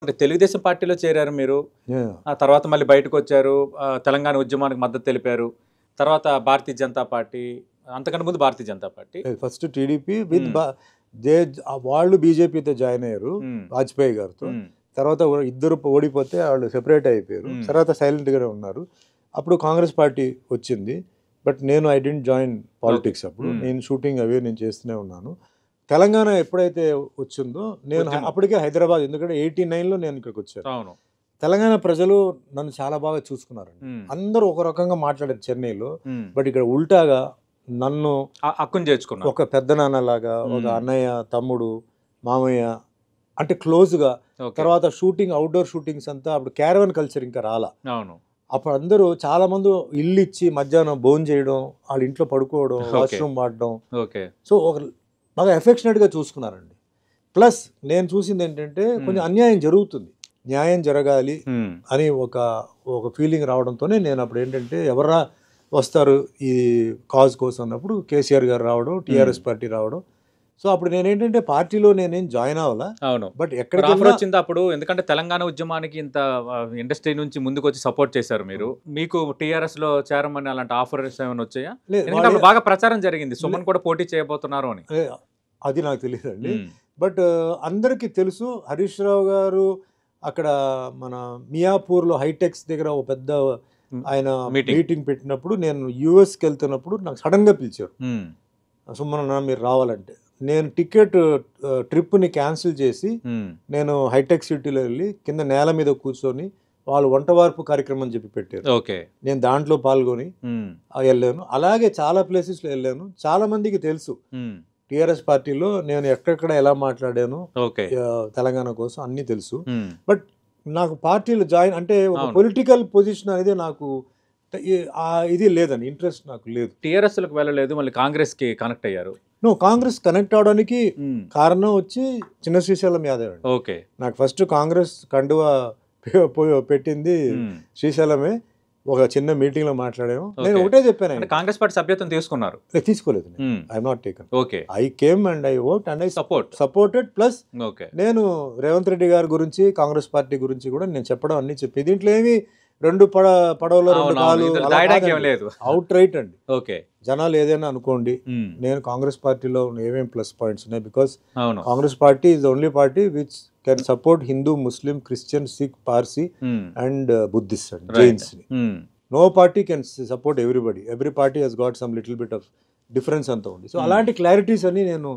అంటే తెలుగుదేశం పార్టీలో చేరారు మీరు. యాహ్! ఆ తర్వాత మళ్ళీ బయటకొచ్చారు. తెలంగాణ ఉద్యమానికి మద్దతు తెలిపారు. తర్వాత భారతీయ జనతా పార్టీ, అంతకన్నా ముందు Bharatiya Janata party. First TDP with hmm. They వాళ్ళు బీజేపీతో జాయిన్ అయ్యారు హ్మ్. వాజ్పేయి గారితో. హ్మ్. తర్వాత ఇద్దరు ఓడిపోతే వాళ్ళు సెపరేట్ అయిపోయారు. Hmm. తర్వాత సైలెంట్గానే ఉన్నారు. అప్పుడు కాంగ్రెస్ పార్టీ వచ్చింది. బట్ నేను ఐ డెంట్ జాయిన్ పాలిటిక్స్ అప్పుడు. Hmm. నేను షూటింగ్ అవి నేను చేస్తూనే ఉన్నాను. తెలంగాణ ఎప్పుడైతే వచ్చిందో నేను ఉద్యమం. అప్పటికే హైదరాబాద్, ఎందుకంటే 89లో నేను ఇక్కడికి వచ్చాను. అవును. తెలంగాణ ప్రజలు నన్ను చాలా బాగా చూసుకున్నారండి. Hmm. అందరూ ఒక రకంగా మాట్లాడారు చెన్నైలో. Hmm. బట్ ఇక్కడ ఉల్టాగా నన్ను హక్కును చేర్చుకున్నారు. ఒక పెద్ద నాన్నలాగా, ఒక Hmm. అన్నయ్య, తమ్ముడు, మామయ్య అంటే క్లోజ్గా. ఓకే. తర్వాత షూటింగ్, అవుట్డోర్ షూటింగ్స్ అంతా అప్పుడు క్యారవన్ కల్చర్ ఇంకా రాలా. అవును. అప్పుడు అందరూ చాలా మంది ఇల్లు ఇచ్చి మధ్యాహ్నం భోజనం చేయడం, వాళ్ళ ఇంట్లో పడుకోవడం, ఓకే. వాష్రూమ్ వాడడం. ఓకే. సో ఒక బాగా ఎఫెక్షనేట్గా చూసుకున్నారండి. ప్లస్ నేను చూసింది ఏంటంటే కొంచెం అన్యాయం జరుగుతుంది, న్యాయం జరగాలి Hmm. అని ఒక ఫీలింగ్ రావడంతోనే నేను అప్పుడు ఏంటంటే ఎవరా వస్తారు ఈ కాజ్ కోసం అన్నప్పుడు కేసీఆర్ గారు రావడం, టీఆర్ఎస్ పార్టీ రావడం. సో అప్పుడు నేనేంటంటే పార్టీలో నేనేం జాయిన్ అవ్వాలా. అవును. బట్ ఆఫర్ ఎక్కడికి వచ్చింది అప్పుడు, ఎందుకంటే తెలంగాణ ఉద్యమానికి ఇంత ఇండస్ట్రీ నుంచి ముందుకు వచ్చి సపోర్ట్ చేశారు మీరు. మీకు టీఆర్ఎస్ లో చేరమని అలాంటి ఆఫర్స్ ఏమైనా వచ్చాయా? ఎందుకంటే అప్పుడు బాగా ప్రచారం జరిగింది, సుమన్ కూడా పోటీ చేయబోతున్నారు అని. అది నాకు తెలియదండి. Hmm. బట్ అందరికీ తెలుసు హరీష్ రావు గారు అక్కడ మన మియాపూర్లో హైటెక్స్ దగ్గర ఒక పెద్ద ఆయన మీటింగ్ పెట్టినప్పుడు నేను యూఎస్కి వెళ్తున్నప్పుడు నాకు సడన్గా పిలిచారు. Hmm. సుమన్ మీరు రావాలంటే నేను టికెట్ ట్రిప్ని క్యాన్సిల్ చేసి Hmm. నేను హైటెక్ సిటీలో వెళ్ళి కింద నేల మీద కూర్చొని వాళ్ళు వంట వార్పు కార్యక్రమం చెప్పి పెట్టారు. ఓకే. నేను దాంట్లో పాల్గొని Hmm. వెళ్ళాను. అలాగే చాలా ప్లేసెస్లో వెళ్ళాను. చాలా మందికి తెలుసు Hmm. టీఆర్ఎస్ పార్టీలో నేను ఎక్కడెక్కడ ఎలా మాట్లాడాను ఓకే. తెలంగాణ కోసం అన్నీ తెలుసు. Hmm. బట్ నాకు పార్టీలో జాయిన్ అంటే ఒక అవును. పొలిటికల్ పొజిషన్ అనేది నాకు ఇది లేదండి, ఇంట్రెస్ట్ నాకు లేదు. టీఆర్ఎస్ లకు వెళ్ళలేదు, మళ్ళీ కాంగ్రెస్ కి కనెక్ట్ అయ్యారు. నువ్వు కాంగ్రెస్ కనెక్ట్ అవడానికి Hmm. కారణం వచ్చి చిన్న శ్రీశైలం యాదవ్ అండి. ఓకే. నాకు ఫస్ట్ కాంగ్రెస్ కండువా పెట్టింది Hmm. శ్రీశైలమే. ఒక చిన్న మీటింగ్లో మాట్లాడాము. నేను Okay. ఒకటే చెప్పాను, అంటే కాంగ్రెస్ పార్టీ సభ్యత్వం తీసుకున్నారు. తీసుకోలేదు, Hmm. I'm not taken. Okay. I came and I work and I supported. Plus okay. నేను రేవంత్ రెడ్డి గారి గురించి, కాంగ్రెస్ పార్టీ గురించి కూడా నేను చెప్పడం అన్ని చెప్పి, దీంట్లో ఏమి రెండు పడవలో రెండు కాలు దాయడానికి ఏం లేదు. అవుట్ రైట్ అండి. ఓకే. జనాలు ఏదైనా అనుకోండి, Hmm. నేను కాంగ్రెస్ పార్టీలో ఏమేమి ప్లస్ పాయింట్స్ ఉన్నాయి. బికాస్ అవును. Congress party is the only party which can support Hindu, Muslim, Christian, Sikh, Parsi Hmm. And Buddhist and Right. Jains. Hmm. No party can support everybody. Every party has got some little bit of difference అంతా ఉంది. So అలాంటి clarities అన్ని నేను